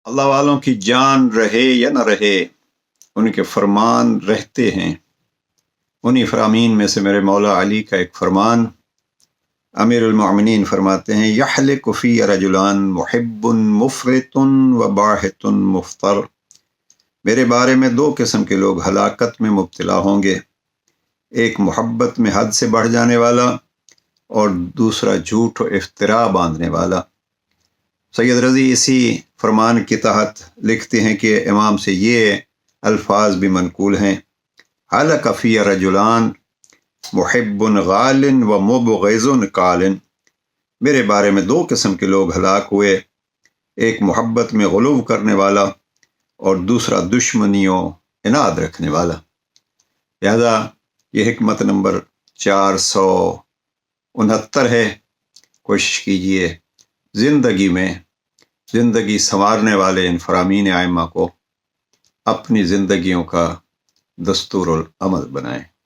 اللہ والوں کی جان رہے یا نہ رہے، ان کے فرمان رہتے ہیں۔ انہی فرامین میں سے میرے مولا علی کا ایک فرمان، امیر المؤمنین فرماتے ہیں، یحلق فی رجلان محب مفرط و باہت مفتر۔ میرے بارے میں دو قسم کے لوگ ہلاکت میں مبتلا ہوں گے، ایک محبت میں حد سے بڑھ جانے والا اور دوسرا جھوٹ و افتراء باندھنے والا۔ سید رضی اسی فرمان کے تحت لکھتے ہیں کہ امام سے یہ الفاظ بھی منقول ہیں، حلق فی رجلان محب غال و مبغض قال۔ میرے بارے میں دو قسم کے لوگ ہلاک ہوئے، ایک محبت میں غلو کرنے والا اور دوسرا دشمنی و عناد رکھنے والا۔ لہذا یہ حکمت نمبر 469 ہے۔ کوشش کیجئے زندگی میں زندگی سنوارنے والے ان فرامین ائمہ کو اپنی زندگیوں کا دستور العمل بنائیں۔